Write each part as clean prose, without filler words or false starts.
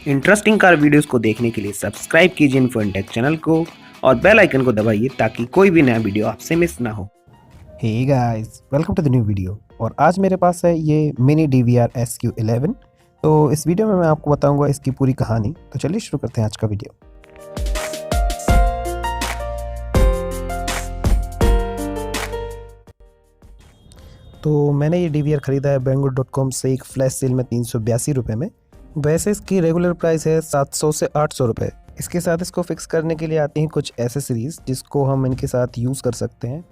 Interesting car videos को देखने के लिए सब्सक्राइब कीजिए इन्फो टेक चैनल को और बेल आइकन को दबाइए ताकि कोई भी नया वीडियो आपसे मिस ना हो। Hey guys, welcome to the new video. और आज मेरे पास है ये मिनी DVR SQ11। तो इस वीडियो में मैं आपको बताऊंगा इसकी पूरी कहानी। तो चलिए शुरू करते हैं आज का वीडियो। तो मैंने ये DVR ख़रीदा है banggood.com से एक फ्लैश सेल में 382 रुपये में। वैसे इसकी रेगुलर प्राइस है 700 से 800 रुपये। इसके साथ इसको फिक्स करने के लिए आती हैं कुछ एसेसरीज़ जिसको हम इनके साथ यूज़ कर सकते हैं।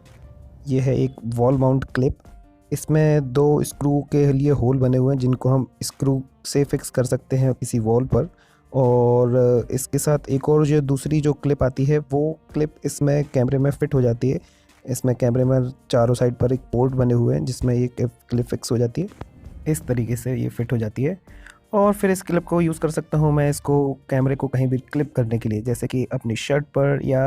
ये है एक वॉल माउंट क्लिप। इसमें 2 स्क्रू के लिए होल बने हुए हैं जिनको हम स्क्रू से फिक्स कर सकते हैं किसी वॉल पर। और इसके साथ एक और जो दूसरी जो क्लिप आती है वो क्लिप इसमें कैमरे में फ़िट हो जाती है। इसमें कैमरे में चारों साइड पर एक पोर्ट बने हुए हैं जिसमें ये क्लिप फिक्स हो जाती है। इस तरीके से ये फिट हो जाती है। और फिर इस क्लिप को यूज़ कर सकता हूँ मैं इसको कैमरे को कहीं भी क्लिप करने के लिए, जैसे कि अपनी शर्ट पर या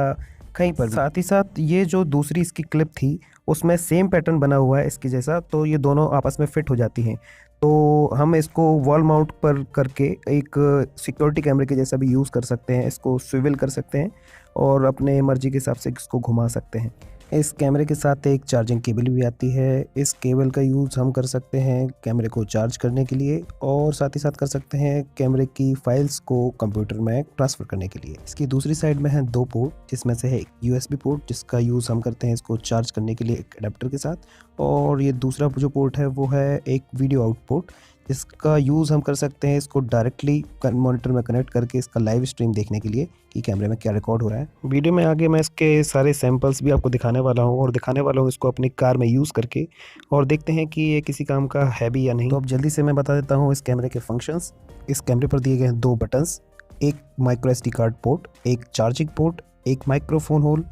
कहीं पर। साथ ही साथ ये जो दूसरी इसकी क्लिप थी उसमें सेम पैटर्न बना हुआ है इसकी जैसा, तो ये दोनों आपस में फ़िट हो जाती हैं। तो हम इसको वॉल माउंट पर करके एक सिक्योरिटी कैमरे के जैसा भी यूज़ कर सकते हैं। इसको स्विvel कर सकते हैं और अपने मर्ज़ी के हिसाब से इसको घुमा सकते हैं। इस कैमरे के साथ एक चार्जिंग केबल भी आती है। इस केबल का यूज़ हम कर सकते हैं कैमरे को चार्ज करने के लिए और साथ ही साथ कर सकते हैं कैमरे की फाइल्स को कंप्यूटर में ट्रांसफ़र करने के लिए। इसकी दूसरी साइड में है 2 पोर्ट, जिसमें से है एक USB पोर्ट जिसका यूज़ हम करते हैं इसको चार्ज करने के लिए एक अडेप्टर के साथ। और ये दूसरा जो पोर्ट है वो है एक वीडियो आउट पोर्ट जिसका यूज़ हम कर सकते हैं इसको डायरेक्टली मॉनिटर में कनेक्ट करके इसका लाइव स्ट्रीम देखने के लिए कि कैमरे में क्या रिकॉर्ड हो रहा है। वीडियो में आगे मैं इसके सारे सैंपल्स भी आपको दिखाने वाला हूँ और दिखाने वाला हूँ इसको अपनी कार में यूज़ करके, और देखते हैं कि ये किसी काम का है भी या नहीं। तो अब जल्दी से मैं बता देता हूँ इस कैमरे के फंक्शंस। इस कैमरे पर दिए गए हैं 2 बटन्स, एक माइक्रो SD कार्ड पोर्ट, एक चार्जिंग पोर्ट, एक माइक्रोफोन होल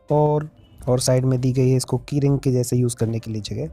और साइड में दी गई है इसको की रिंग के जैसे यूज़ करने के लिए जगह।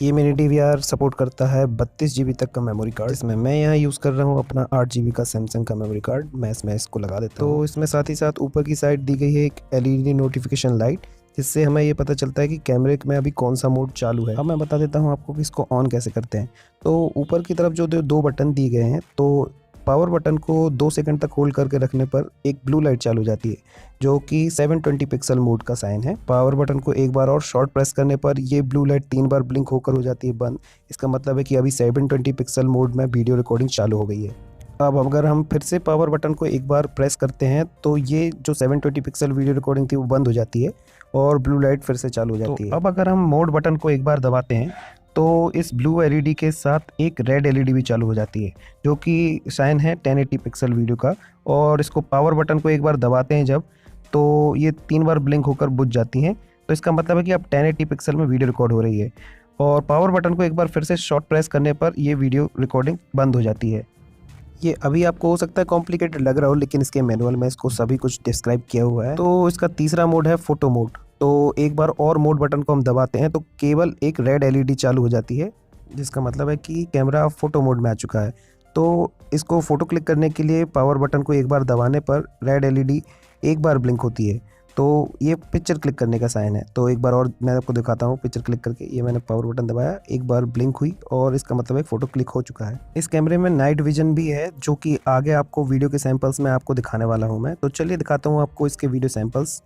ये मिनी DVR सपोर्ट करता है 32 GB तक का मेमोरी कार्ड। इसमें मैं यहाँ यूज़ कर रहा हूँ अपना 8 GB का सैमसंग का मेमोरी कार्ड। मैं इसमें इसको लगा देता हूँ। तो इसमें साथ ही साथ ऊपर की साइड दी गई है एक LED नोटिफिकेशन लाइट जिससे हमें ये पता चलता है कि कैमरे में अभी कौन सा मोड चालू है। अब मैं बता देता हूँ आपको कि इसको ऑन कैसे करते हैं। तो ऊपर की तरफ जो 2 बटन दिए गए हैं, तो पावर बटन को 2 सेकंड तक होल्ड करके रखने पर एक ब्लू लाइट चालू हो जाती है जो कि 720 पिक्सल मोड का साइन है। पावर बटन को एक बार और शॉर्ट प्रेस करने पर ये ब्लू लाइट 3 बार ब्लिंक होकर हो जाती है बंद। इसका मतलब है कि अभी 720 पिक्सल मोड में वीडियो रिकॉर्डिंग चालू हो गई है। अब अगर हम फिर से पावर बटन को एक बार प्रेस करते हैं तो ये जो 720 पिक्सल वीडियो रिकॉर्डिंग थी वो बंद हो जाती है और ब्लू लाइट फिर से चालू हो जाती है। अब अगर हम मोड बटन को एक बार दबाते हैं तो इस ब्लू LED के साथ एक रेड LED भी चालू हो जाती है जो कि साइन है 1080 पिक्सल वीडियो का। और इसको पावर बटन को एक बार दबाते हैं जब, तो ये 3 बार ब्लिंक होकर बुझ जाती हैं। तो इसका मतलब है कि अब 1080 पिक्सल में वीडियो रिकॉर्ड हो रही है। और पावर बटन को एक बार फिर से शॉर्ट प्रेस करने पर ये वीडियो रिकॉर्डिंग बंद हो जाती है। ये अभी आपको हो सकता है कॉम्प्लिकेटेड लग रहा हो, लेकिन इसके मैनुअल में इसको सभी कुछ डिस्क्राइब किया हुआ है। तो इसका तीसरा मोड है फोटो मोड। तो एक बार और मोड बटन को हम दबाते हैं तो केवल एक रेड LED चालू हो जाती है जिसका मतलब है कि कैमरा फोटो मोड में आ चुका है। तो इसको फ़ोटो क्लिक करने के लिए पावर बटन को एक बार दबाने पर रेड LED एक बार ब्लिंक होती है, तो ये पिक्चर क्लिक करने का साइन है। तो एक बार और मैं आपको दिखाता हूँ पिक्चर क्लिक करके। ये मैंने पावर बटन दबाया, एक बार ब्लिंक हुई और इसका मतलब है फ़ोटो क्लिक हो चुका है। इस कैमरे में नाइट विजन भी है जो कि आगे आपको वीडियो के सैंपल्स में आपको दिखाने वाला हूँ मैं। तो चलिए दिखाता हूँ आपको इसके वीडियो सैंपल्स।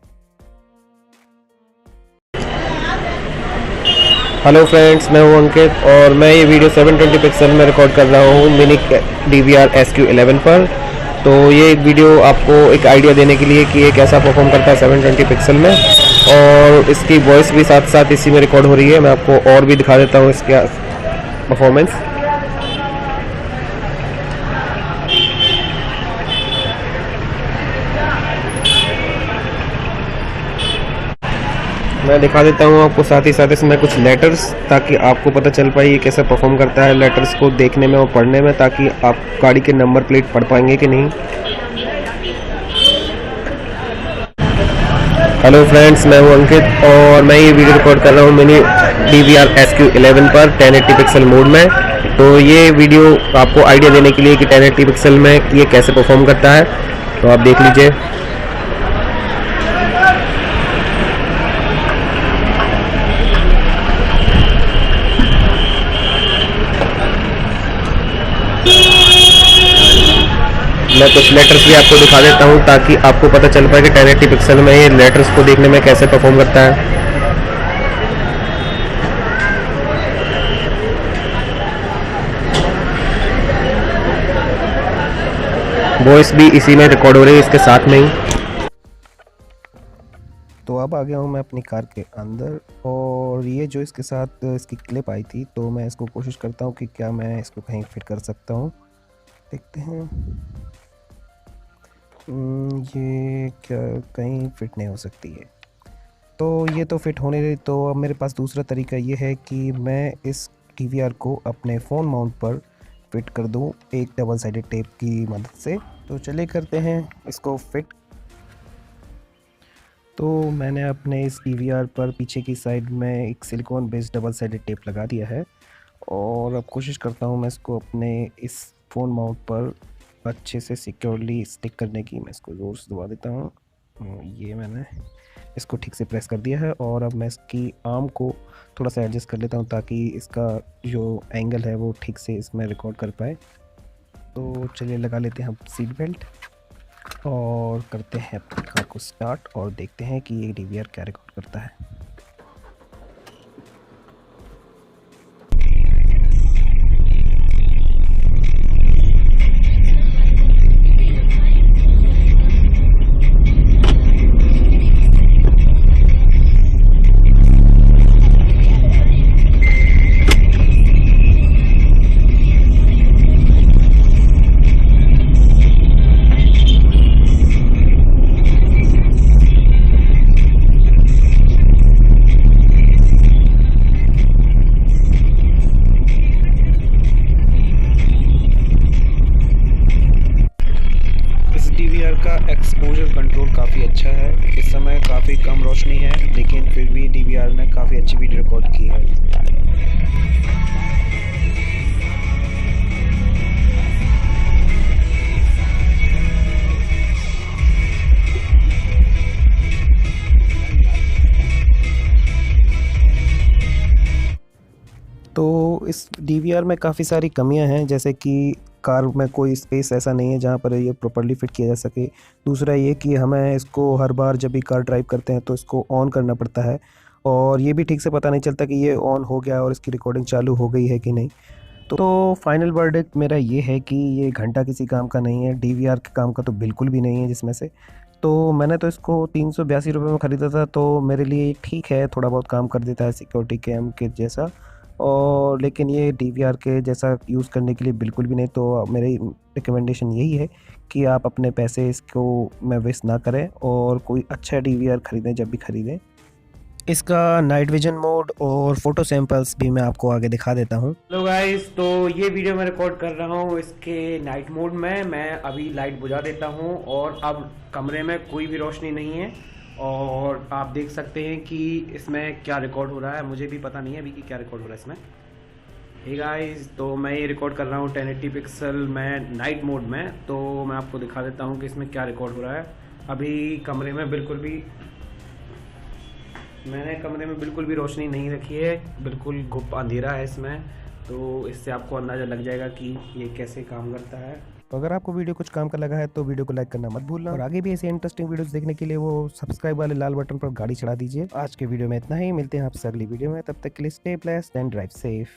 हेलो फ्रेंड्स, मैं हूं अंकित और मैं ये वीडियो 720 पिक्सल में रिकॉर्ड कर रहा हूं मिनी DVR SQ11 पर। तो ये एक वीडियो आपको एक आइडिया देने के लिए कि ये कैसा परफॉर्म करता है 720 पिक्सल में, और इसकी वॉइस भी साथ साथ इसी में रिकॉर्ड हो रही है। मैं आपको और भी दिखा देता हूँ इसका परफॉर्मेंस। मैं दिखा देता हूँ आपको साथ ही साथ इसमें कुछ लेटर्स, ताकि आपको पता चल पाए ये कैसे परफॉर्म करता है लेटर्स को देखने में और पढ़ने में, ताकि आप गाड़ी के नंबर प्लेट पढ़ पाएंगे कि नहीं। हेलो फ्रेंड्स, मैं हूँ अंकित और मैं ये वीडियो रिकॉर्ड कर रहा हूँ मिनी DVR SQ11 पर 1080 पिक्सल मोड में। तो ये वीडियो आपको आइडिया देने के लिए कि 1080 पिक्सल में ये कैसे परफॉर्म करता है, तो आप देख लीजिए। मैं कुछ लेटर्स भी आपको दिखा देता हूँ ताकि आपको पता चल पाए कि 1080 पिक्सल में ये लेटर्स को देखने में कैसे परफॉर्म करता है। वॉइस भी इसी में रिकॉर्ड हो रही है इसके साथ में ही। तो अब आ गया हूँ मैं अपनी कार के अंदर, और ये जो इसके साथ इसकी क्लिप आई थी, तो मैं इसको कोशिश करता हूँ कि क्या मैं इसको कहीं फिट कर सकता हूँ। देखते हैं। ये क्या कहीं फिट नहीं हो सकती है, तो ये तो फिट होने रही। तो अब मेरे पास दूसरा तरीका ये है कि मैं इस DVR को अपने फ़ोन माउंट पर फिट कर दूँ एक डबल साइडेड टेप की मदद से। तो चलिए करते हैं इसको फिट। तो मैंने अपने इस DVR पर पीछे की साइड में एक silicon based double sided tape लगा दिया है, और अब कोशिश करता हूँ मैं इसको अपने इस फ़ोन माउंट पर अच्छे से सिक्योरली स्टिक करने की। मैं इसको ज़ोर से दबा देता हूँ। ये मैंने इसको ठीक से प्रेस कर दिया है, और अब मैं इसकी आर्म को थोड़ा सा एडजस्ट कर लेता हूँ ताकि इसका जो एंगल है वो ठीक से इसमें रिकॉर्ड कर पाए। तो चलिए लगा लेते हैं हम सीट बेल्ट और करते हैं अपनी कार को स्टार्ट, और देखते हैं कि ये DVR क्या रिकॉर्ड करता है। DVR का एक्सपोजर कंट्रोल काफ़ी अच्छा है। इस समय काफ़ी कम रोशनी है, लेकिन फिर भी DVR ने काफ़ी अच्छी वीडियो रिकॉर्ड की है। तो इस DVR में काफ़ी सारी कमियां हैं, जैसे कि कार में कोई स्पेस ऐसा नहीं है जहां पर ये प्रॉपर्ली फिट किया जा सके। दूसरा ये कि हमें इसको हर बार जब भी कार ड्राइव करते हैं तो इसको ऑन करना पड़ता है, और ये भी ठीक से पता नहीं चलता कि ये ऑन हो गया और इसकी रिकॉर्डिंग चालू हो गई है कि नहीं। तो फाइनल वर्डिक्ट मेरा ये है कि ये घंटा किसी काम का नहीं है, DVR के काम का तो बिल्कुल भी नहीं है जिसमें से। तो मैंने तो इसको 382 रुपये में ख़रीदा था, तो मेरे लिए ठीक है, थोड़ा बहुत काम कर देता है सिक्योरिटी कैम के जैसा, और लेकिन ये DVR के जैसा यूज़ करने के लिए बिल्कुल भी नहीं। तो मेरी रिकमेंडेशन यही है कि आप अपने पैसे इसको में वेस्ट ना करें, और कोई अच्छा DVR ख़रीदें जब भी ख़रीदें। इसका नाइट विजन मोड और फ़ोटो सैंपल्स भी मैं आपको आगे दिखा देता हूँ। हेलो गाइस, तो ये वीडियो मैं रिकॉर्ड कर रहा हूँ इसके नाइट मोड में। मैं अभी लाइट बुझा देता हूँ और अब कमरे में कोई भी रोशनी नहीं है, और आप देख सकते हैं कि इसमें क्या रिकॉर्ड हो रहा है। मुझे भी पता नहीं है अभी कि क्या रिकॉर्ड हो रहा है इसमें। हे गाइस, तो मैं ये रिकॉर्ड कर रहा हूँ 1080 पिक्सल में नाइट मोड में। तो मैं आपको दिखा देता हूँ कि इसमें क्या रिकॉर्ड हो रहा है। अभी कमरे में बिल्कुल भी रोशनी नहीं रखी है, बिल्कुल घुप अंधेरा है इसमें। तो इससे आपको अंदाज़ा लग जाएगा कि ये कैसे काम करता है। तो अगर आपको वीडियो कुछ काम का लगा है तो वीडियो को लाइक करना मत भूलना, और आगे भी ऐसे इंटरेस्टिंग वीडियोस देखने के लिए वो सब्सक्राइब वाले लाल बटन पर गाड़ी चढ़ा दीजिए। आज के वीडियो में इतना ही, मिलते हैं आपसे अगली वीडियो में। तब तक के लिए stay blessed and drive safe.